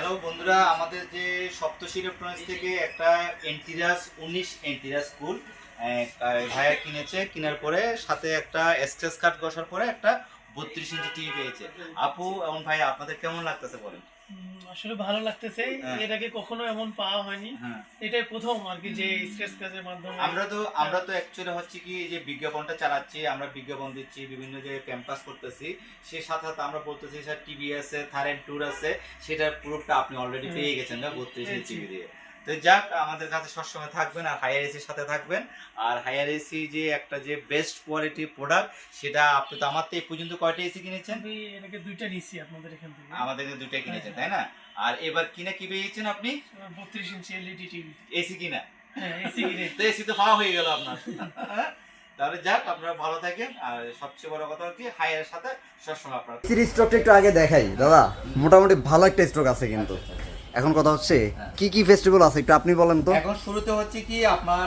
Hello বন্ধুরা, আমাদের যে সপ্তশী ইলেকট্রনিক্স থেকে একটা এন্টিরাস 19 এন্টিরাস স্কুল ভাইয়া কিনেছে। কেনার পরে সাথে একটা স্ক্র্যাচ কার্ড বসার পরে একটা 32 ইঞ্চি টিভি পেয়েছে। আপু এবং ভাই, আপনাদের কেমন লাগতেছে বলেন? আসলে ভালো লাগতেছে। এর আগে কখনো এমন পাওয়া হয়নি, এটাই প্রথম আর কি, যে স্ক্র্যাচ কার্ডের মাধ্যমে। আমরা তো অ্যাকচুয়ালি হচ্ছে কি যে বিজ্ঞাপনটা চালাচ্ছি, আমরা বিজ্ঞাপন দিচ্ছি, বিভিন্ন জায়গায় ক্যাম্পাস করতেছি, সেই সাথে সাথে আমরা বলতেছি স্যার টিভি আছে, থারেন ট্যুর আছে, সেটার প্রুফটা আপনি অলরেডি পেয়ে গেছেন না 32 ইঞ্চি টিভি দিয়ে। তো যাক, আমাদের কাছে সবসময় থাকবেন আর হায়ার এসির সাথে থাকবেন। আর হায়ার এসি যে একটা যে বেস্ট কোয়ালিটি প্রোডাক্ট, সেটা আপনি তো আমার তো এই পর্যন্ত কয়টা এসি কিনেছেন? আমি এটাকে দুইটা নিছি আপনাদের এখান থেকে। আমাদের দুইটা কিনেছেন, তাই না? আর এবার কিনা কি পেয়েছেন আপনি? 32 ইঞ্চি এলইডি টিভি এসি কিনা। হ্যাঁ, এসি কিনে। তো এসি তো পাওয়া হয়ে গেল আপনার। তাহলে যাক, আপনারা ভালো থাকেন। আর সবচেয়ে বড় কথা কি, হায়ারের সাথে সবসময় আপনারা সিরিজ স্টকটা একটু আগে দেখাই দাদা, মোটামুটি ভালো একটা স্টক আছে কিন্তু। এখন কথা হচ্ছে কি কি ফেস্টিভ্যাল আছে একটু আপনি বলেন তো। এখন শুরুতে হচ্ছে কি আপনার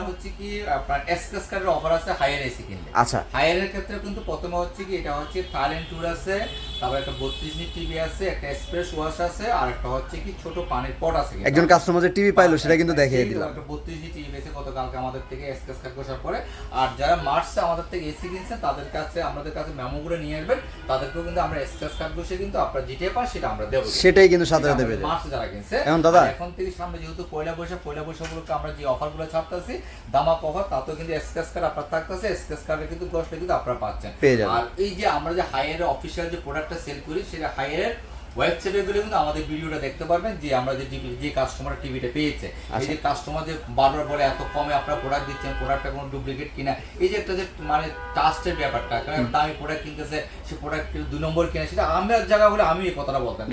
এক্সপ্রেস কার্ডের অফার আছে হায়ার এসি কিনলে। আচ্ছা, হায়ারের ক্ষেত্রে কিন্তু প্রথমে হচ্ছে কি, এটা হচ্ছে থাইল্যান্ড ট্যুর আছে, তারপর একটা 32 ইঞ্চি টিভি আছে, একটা এক্সপ্রেস ওয়াশ আছে, আর একটা হচ্ছে কি ছোট পানির পট আছে। একজন কাস্টমার যে টিভি পাইলো সেটা কিন্তু দেখিয়ে দিলাম। একটা 32 ইঞ্চি টিভি পেয়েছে গতকালকে আমাদের থেকে এক্সপ্রেস কার্ড বসার পরে। আর যারা মার্চে আমাদের থেকে এসি কিনছেন, তাদের কাছে আমাদের কাছে মেমোগুলো নিয়ে আসবেন, তাদেরকেও কিন্তু আমরা এক্সপ্রেস কার্ড বসে কিন্তু আপনারা যেটা পান সেটা আমরা দেবো। সেটাই কিন্তু সাথে দেবে মার্চে যারা কিনছে। এখন দাদা, এখন থেকে সামনে যেহেতু পয়লা বৈশাখগুলোকে আমরা যে অফারগুলো ছাড়তেছি, দামাক অফার, তাতেও কিন্তু এক্সপ্রেস কার্ড আপনার থাকতেছে। এক্সপ্রেস কার্ডে কিন্তু 10 টাকা কিন্তু আপনারা পাচ্ছেন। আর এই যে আমরা যে হায়ারের অফিসিয়াল যে প্রোডাক্টটা সেল করি, সেটা হায়ারের ওয়েবসাইটে গেলে কিন্তু আমাদের ভিডিওটা দেখতে পারবেন যে আমরা যে কাস্টমার টিভিটা পেয়েছে, এই যে কাস্টমার যে বারবার বলে এত কমে আপনারা প্রোডাক্ট দিচ্ছেন, প্রোডাক্টটা কোনো ডুপ্লিকেট কিনা, এই যে একটা যে মানে ট্রাস্টের ব্যাপারটা, কারণ দামি প্রোডাক্ট কিনতেছে, সে প্রোডাক্ট 2 নম্বর কিনা, সেটা আমার জায়গা হলে আমি এই কথাটা বলতাম।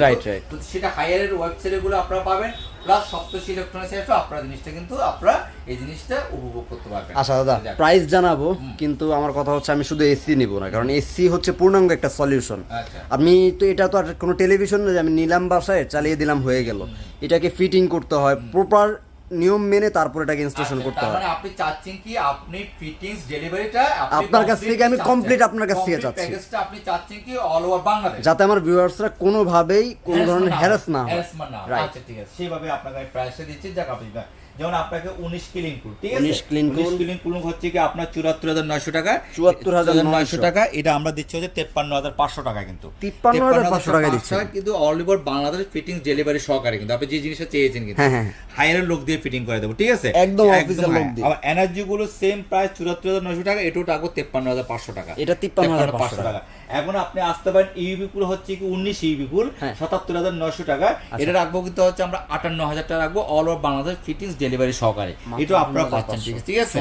তো সেটা হায়ারের ওয়েবসাইটে গুলো আপনারা পাবেন, প্লাস সপ্তশী ইলেকট্রনিক্স এসে আপনারা জিনিসটা কিন্তু আপনারা এই জিনিসটা উপভোগ করতে পারবেন। আচ্ছা দাদা, প্রাইস জানাবো, কিন্তু আমার কথা হচ্ছে আমি শুধু এসি নিব না, কারণ এসি হচ্ছে পূর্ণাঙ্গ একটা সলিউশন। আমি তো এটা তো আর কোনো টেলিভিশন না যে আমি নিলাম বাসায় চালিয়ে দিলাম হয়ে গেল, এটাকে ফিটিং করতে হয় প্রপার নিয়ম মেনে, তারপর এটাকে ইনস্টলেশন করতে হয়। মানে আপনি চাচ্ছেন কি আপনি ফিটিংস ডেলিভারিটা আপনার কাছ থেকে আমি কমপ্লিট আপনার কাছ থেকে চাচ্ছি, প্যাকেজটা আপনি চাচ্ছেন কি অল ওভার বাংলাদেশ, যাতে আমার ভিউয়ার্সরা কোনোভাবেই কোনো ধরনের হ্যারাস না হয়। আচ্ছা ঠিক আছে, সেভাবে আপনাকে প্রাইসটা দিচ্ছি। যাক, আপনি যেমন আপনাকে 19 ক্লিন কুল, ঠিক আছে, 19 ক্লিন কুল হচ্ছে কি আপনার 74,900 টাকা, 74,900 টাকা। এটা আমরা দিচ্ছি হচ্ছে 53,500 টাকা, কিন্তু 53,500 টাকা দিচ্ছি, কিন্তু all over Bangladesh fitting delivery সহকারে, কিন্তু আপনি যে জিনিসটা চেয়েছেন কিন্তু হায়ারের লোক দিয়ে ফিটিং করে দেবো, ঠিক আছে, একদম অফিসিয়াল লোক দিয়ে। আবার এনার্জি গুলো সেম প্রাইস 74,900 টাকা, এটাও টাকা 53,500 টাকা, এটা 53,500 টাকা। এখন আপনি আসতে পারেন ইউবি কুল হচ্ছে কি 19 ইউবি কুল 77,900 টাকা, এটা রাখবো কিন্তু হচ্ছে আমরা 58,000 টাকা রাখবো all over Bangladesh fittings delivery সহকারে, এটা আপনারা পাচ্ছেন, ঠিক আছে,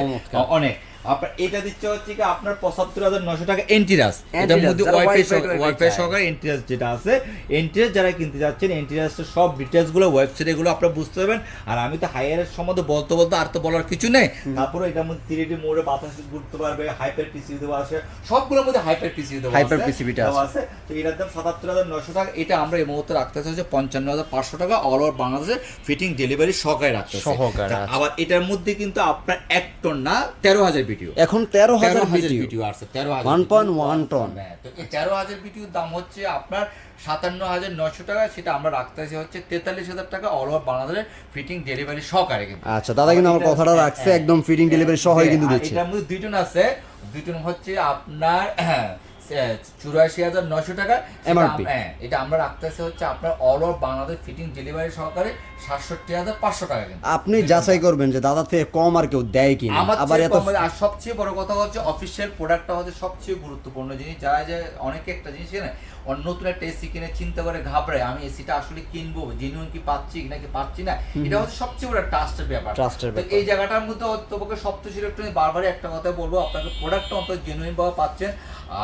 অনেক। আপনার এটা দিচ্ছে হচ্ছে কি আপনার 75,900 টাকা এন্টিরাস, এটার মধ্যে ওয়াইফাই সহকারে এন্টিরাস যেটা আছে, এন্টিরাস যারা কিনতে যাচ্ছেন, এন্টিরাসের সব ডিটেলস গুলো ওয়েবসাইটে গুলো আপনারা বুঝতে পারবেন। আর আমি তো হায়ারের সম্বন্ধে বলতে আর তো বলার কিছু নেই। তারপরে এটার মধ্যে 3D মোডে বাতাস ঘুরতে পারবে, হাইপার পিসি দেওয়া আছে, সবগুলোর মধ্যে হাইপার পিসি দেওয়া আছে। তো এটার দাম 77,900 টাকা। এটা আমরা এই মুহূর্তে রাখতেছি হচ্ছে 55,500 টাকা অল ওভার বাংলাদেশে ফিটিং ডেলিভারি সহকারে রাখতেছি। আবার এটার মধ্যে কিন্তু আপনার 1 টন না 13,000 ভিডিও, এখন 13,000 ভিডিও আছে, 1.1 টন। তো এই 13,000 ভিডিওর দাম হচ্ছে আপনার 57,900 টাকা, সেটা আমরা রাখতেছি হচ্ছে 43,000 টাকা অল ওভার বাংলাদেশের ফিটিং ডেলিভারি সহকারে। কিন্তু আচ্ছা দাদা, কিন্তু আমার কথাটা রাখছে, একদম ফিটিং ডেলিভারি সহই কিন্তু দিচ্ছে। এটার মধ্যে 2 টন আছে, 2 টন হচ্ছে আপনার 84,900 টাকা এমআরপি। এটা আমরা রাখতেছি হচ্ছে আপনার all over Bangladesh fitting delivery সহকারে 67,500 টাকা। কিন্তু আপনি যাচাই করবেন যে দাদা থেকে কম আর কেউ দেয় কিনা। আবার এত, আর সবচেয়ে বড় কথা হচ্ছে অফিশিয়াল প্রোডাক্টটা হচ্ছে সবচেয়ে গুরুত্বপূর্ণ জিনিস। যারা যে অনেকে একটা জিনিস কিনে, নতুন একটা এসি কিনে চিন্তা করে ঘাবড়ায়, আমি এসিটা আসলে কিনবো, জেনুইন কি পাচ্ছি নাকি পাচ্ছি না, এটা হচ্ছে সবচেয়ে বড় ট্রাস্টের ব্যাপার। তো এই জায়গাটার মধ্যে তোমাকে সপ্তশী ইলেকট্রনিক্স বারবারই একটা কথা বলবো, আপনাকে প্রোডাক্টটা অন্তত জেনুইন ভাবে পাচ্ছেন।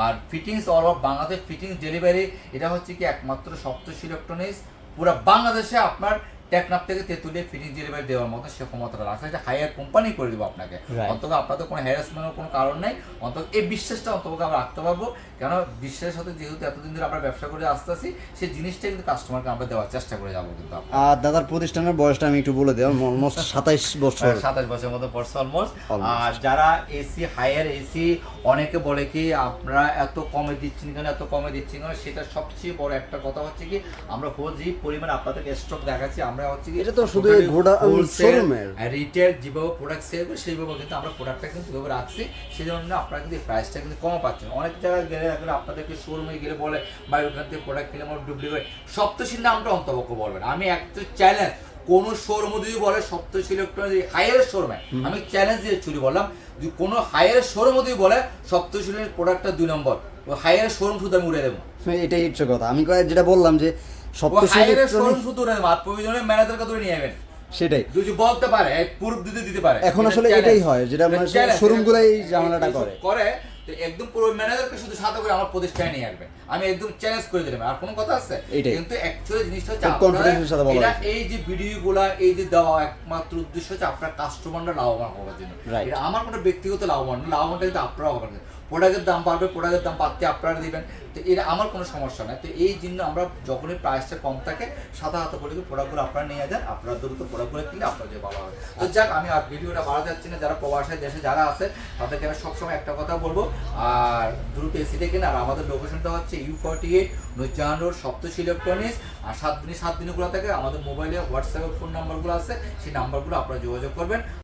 আর fittings all over Bangladesh fittings delivery, এটা হচ্ছে কি একমাত্র সপ্তশী ইলেকট্রনিক্স পুরো বাংলাদেশে আপনার টেকনাফ থেকে তেঁতুলিয়া ফিটিং ডেলিভারি দেওয়ার মতো সে ক্ষমতাটা রাখছে, এটা হায়ার কোম্পানি করে দেবো আপনাকে। অন্তত আপনাদের কোনো হ্যারাসমেন্টের কোনো কারণ নেই, অন্তত এই বিশ্বাসটা অন্তত আমরা রাখতে পারবো, কেন বিশ্বাসের সাথে যেহেতু এতদিন ধরে আমরা ব্যবসা করে আসতেছি সেই জিনিসটা কিন্তু কাস্টমারকে আমরা দেওয়ার চেষ্টা করে যাবো। কিন্তু আর দাদার প্রতিষ্ঠানের বয়সটা আমি একটু বলে দেব, অলমোস্ট 27 বছর, 27 বছরের মতো পড়ছে অলমোস্ট। আর যারা এসি হায়ার এসি অনেকে বলে কি আপনারা এত কমে দিচ্ছেন কেন, এত কমে দিচ্ছেন কেন, সেটা সবচেয়ে বড় একটা কথা হচ্ছে কি আমরা যে পরিমাণ আপনাদেরকে স্টক দেখাচ্ছি, আমরা হচ্ছে কি এটা তো শুধু শোরুমের রিটেল যেভাবে প্রোডাক্ট সেল করে সেইভাবে কিন্তু আমরা প্রোডাক্টটা কিন্তু যেভাবে রাখছি সেই জন্য আপনারা কিন্তু এই প্রাইসটা কিন্তু কম পাচ্ছেন। অনেক জায়গায় গেলে এখন আপনাদেরকে শোরুমে গেলে বলে বা ওখান থেকে প্রোডাক্ট কিনে আমার ডুপ্লিকেট, সপ্তশীল নামটা অন্তপক্ষ বলবেন। আমি একটা চ্যালেঞ্জ, কোন শোরুম যদি বলে সপ্তশী ইলেকট্রনিক্স হায়ার শোরুমে, আমি চ্যালেঞ্জ দিয়ে চুরি বললাম, যদি কোনো হায়ার শোরুম যদি বলে সপ্তশীলের প্রোডাক্টটা 2 নম্বর, হায়ার শোরুম শুধু আমি উড়ে দেবো। এটাই হচ্ছে কথা, আমি যেটা বললাম যে হায়ার শোরুম শুধু উড়ে দেবো, আর প্রয়োজনে ম্যানেজারকে ধরে নিয়ে যাবেন, সেটাই যদি বলতে পারে প্রুফ দিতে পারে। এখন আসলে এটাই হয়, যেটা শোরুমগুলো এই ঝামেলাটা করে তো একদম পুরো ম্যানেজারকে শুধু সাথে করে আমার প্রতিষ্ঠানে নিয়ে আসবে, আমি একদম চ্যালেঞ্জ করে দিলাম। আর কোনো কথা আছে? কিন্তু অ্যাকচুয়ালি জিনিসটা হচ্ছে কনফিডেন্সের সাথে বলা, এটা এই যে ভিডিওগুলা এই যে দেওয়া একমাত্র উদ্দেশ্য হচ্ছে আপনার কাস্টমাররা লাভবান হওয়ার জন্য। এটা আমার কোনো ব্যক্তিগত লাভবান না, লাভবানটা কিন্তু আপনারা হবেন। প্রোডাক্টের দাম বাড়বে, প্রোডাক্টের দাম বাড়তে আপনারা দিবেন, তো এটা আমার কোনো সমস্যা নাই। তো এই জন্য আমরা যখনই প্রাইসটা কম থাকে সাথে হাতে করে প্রোডাক্টগুলো আপনারা নিয়ে যান, আপনারা দ্রুত প্রোডাক্টগুলো কিনলে আপনার যে ভালো হবে। তো যাক, আমি আর ভিডিওটা বাড়া যাচ্ছি না, যারা প্রবাসী দেশে যারা আছে তাদেরকে আমি সবসময় একটা কথা বলবো, আর দ্রুত এসিটা কিনে। আর আমাদের লোকেশনটা হচ্ছে U48 Nurjahan road, Saptashi electronics. আর 7 দিনগুলো থেকে আমাদের মোবাইলে হোয়াটসঅ্যাপে ফোন নাম্বারগুলো আছে, সেই নাম্বারগুলো আপনারা যোগাযোগ করবেন।